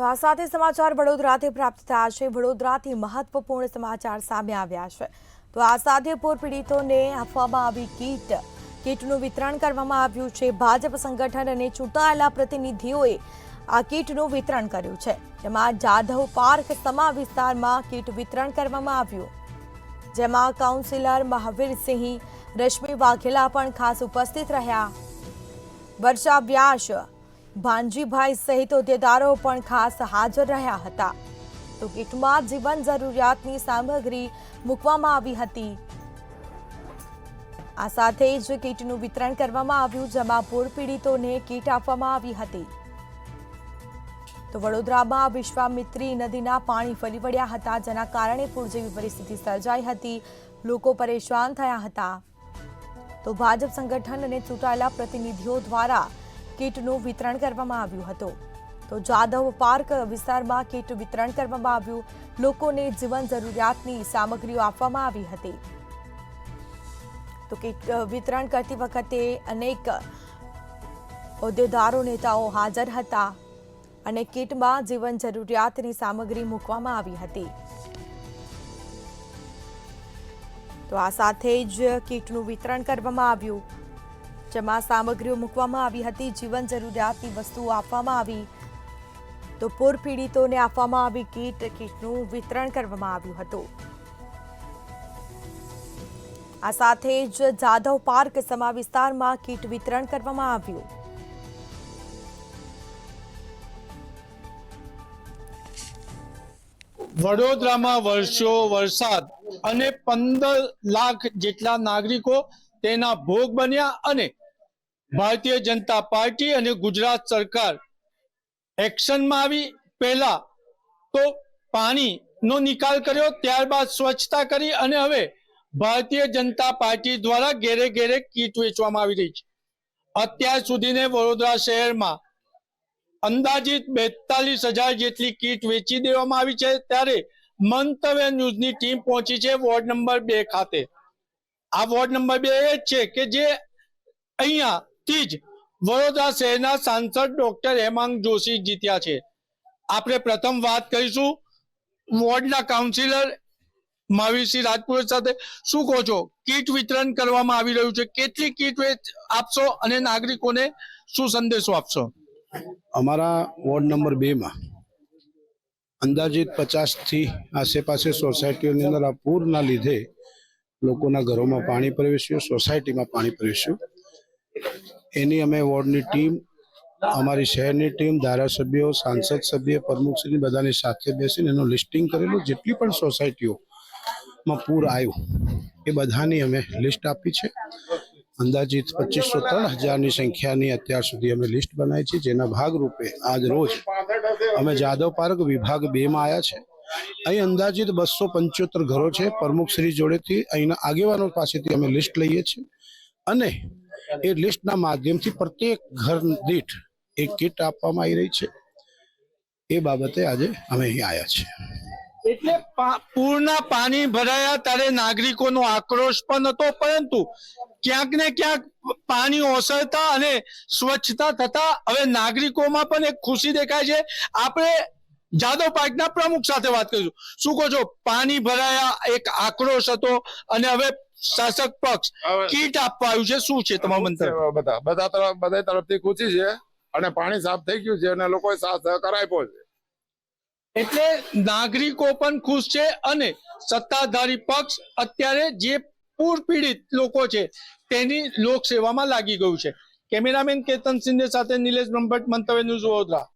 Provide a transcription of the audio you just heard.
તો આ સાથે સમાચાર વડોદરાથી પ્રાપ્ત થયા છે। વડોદરાથી મહત્વપૂર્ણ સમાચાર સામે આવ્યા છે। તો આ સાથે પૂર પીડિતોને આપવામાં આવી કીટનું વિતરણ કરવામાં આવ્યું છે। ભાજપ સંગઠન અને ચૂંટાયેલા પ્રતિનિધિઓએ આ કીટનું વિતરણ કર્યું છે, જેમાં જાધવ પાર્ક સમા વિસ્તારમાં કીટ વિતરણ કરવામાં આવ્યું, જેમાં કાઉન્સિલર મહાવીરસિંહ, રશ્મિ વાઘેલા પણ ખાસ ઉપસ્થિત રહ્યા। વર્ષા વ્યાસ, ભાનજીભાઈ સહિત હોદ્દેદારો પણ ખાસ હાજર રહ્યા હતા। તો કીટમાં જીવન જરૂરિયાતની સામગ્રી મૂકવામાં આવી હતી। આ સાથે જ કીટનું વિતરણ કરવામાં આવ્યું, જેમાં પૂર પીડિતોને કીટ આપવામાં આવી હતી। તો વડોદરામાં વિશ્વામિત્રી નદીના પાણી ફરી વળ્યા હતા, જેના કારણે પૂર જેવી પરિસ્થિતિ સર્જાઈ હતી। લોકો પરેશાન થયા હતા। તો ભાજપ સંગઠન અને ચૂંટાયેલા પ્રતિનિધિઓ દ્વારા કીટનું વિતરણ કરવામાં આવ્યું હતું। તો જાધવ પાર્ક વિસ્તારમાં કીટ વિતરણ કરવામાં આવ્યું, લોકોને જીવન જરૂરિયાતની સામગ્રીઓ આપવામાં આવી હતી। તો કીટ વિતરણ કરતી વખતે અનેક હોદ્દેદારો, નેતાઓ હાજર હતા અને કીટમાં જીવન જરૂરિયાતની સામગ્રી મૂકવામાં આવી હતી। તો આ સાથે જ કીટનું વિતરણ કરવામાં આવ્યું, જેમાં સામગ્રીઓ મૂકવામાં આવી હતી, જીવન જરૂરિયાતની વસ્તુઓ આપવામાં આવી। તો પૂર પીડિતોને આપવામાં આવી કીટનું વિતરણ કરવામાં આવ્યું હતું। આ સાથે જ જાધવ પાર્ક સમા વિસ્તારમાં કીટ વિતરણ કરવામાં આવ્યું। વડોદરામાં વર્ષો વરસાદ અને 15 લાખ જેટલા નાગરિકો તેના ભોગ બન્યા અને ભારતીય જનતા પાર્ટી અને ગુજરાત સરકાર એક્શનમાં આવી। પહેલા તો પાણીનો નિકાલ કર્યો, ત્યારબાદ સ્વચ્છતા કરી અને હવે ભારતીય જનતા પાર્ટી દ્વારા ઘેરે ઘેરે કીટ વેચવામાં આવી રહી છે। અત્યાર સુધીને વડોદરા શહેરમાં અંદાજિત 42,000 જેટલી કીટ વેચી દેવામાં આવી છે। ત્યારે મંતવ્ય ન્યૂઝની ટીમ પહોંચી છે વોર્ડ નંબર 2 ખાતે। આ વોર્ડ નંબર 2 એ જ છે કે જે અહીંયાથી જ વડોદરા શહેરના સાંસદ ડોક્ટર હેમાંગ જોશી જીત્યા છે। આપણે પ્રથમ વાત કરીશું વોર્ડના કાઉન્સિલર મહાવીરસિંહ રાજપુરોહિત સાથે। શું કહો છો, કીટ વિતરણ કરવામાં આવી રહ્યું છે, કેટલી કીટ આપશો અને નાગરિકોને શું સંદેશો આપશો? અમારા વોર્ડ નંબર 2 માં અંદાજિત 50 થી આસપાસ સોસાયટીઓની અંદર આ પૂરના લીધે લોકોના ઘરોમાં પાણી પ્રવેશ્યું, સોસાયટીમાં પાણી પ્રવેશ્યું। એની અમે વોર્ડની ટીમ, અમારી શહેરની ટીમ, ધારાસભ્યો, સાંસદ સભ્ય, પ્રમુખશ્રી બધાની સાથે બેસીને એનું લિસ્ટિંગ કરેલું। જેટલી પણ સોસાયટીઓમાં પૂર આવ્યું એ બધાની અમે લિસ્ટ આપી છે। અંદાજિત 2503,000ની સંખ્યાની અત્યાર સુધી અમે લિસ્ટ બનાવી છે, જેના ભાગરૂપે આજ રોજ અમે જાદવ પાર્ક વિભાગ 2માં આવ્યા છે। અહીં અંદાજિત 275 ઘરો છે। પ્રમુખશ્રી જોડેથી અહીંના આગેવાનો પાસેથી અમે લિસ્ટ લઈએ છીએ અને એ લિસ્ટના માધ્યમથી પ્રત્યેક ઘર દીઠ એક કીટ આપવામાં આવી રહી છે। એ બાબતે આજે અમે અહીં આવ્યા છીએ। એટલે પૂરના પાણી ભરાયા ત્યારે નાગરિકોનો આક્રોશ પણ હતો, પરંતુ ક્યાંક ને ક્યાંક પાણી ઓસરતા અને સ્વચ્છતા થતા હવે નાગરિકોમાં પણ એક ખુશી દેખાય છે। આપણે જાદવ પાર્કના પ્રમુખ સાથે વાત કરીશું। શું કહો છો, પાણી ભરાયા એક આક્રોશ હતો અને હવે શાસક પક્ષ કીટ આપવા આવ્યું છે, શું છે તમારું મંતવ્ય? બધા તરફથી ખુશી છે અને પાણી સાફ થઈ ગયું છે અને લોકોએ સાથ સહકાર આપ્યો છે। એટલે નાગરિકો પણ ખુશ છે અને સત્તાધારી પક્ષ અત્યારે જે પૂર પીડિત લોકો છે તેની લોકસેવામાં લાગી ગયું છે। કેમેરામેન કેતન સિંધે સાથે નિલેશ બ્રહ્મભટ્ટ, મંતવ્ય ન્યૂઝ, વડોદરા।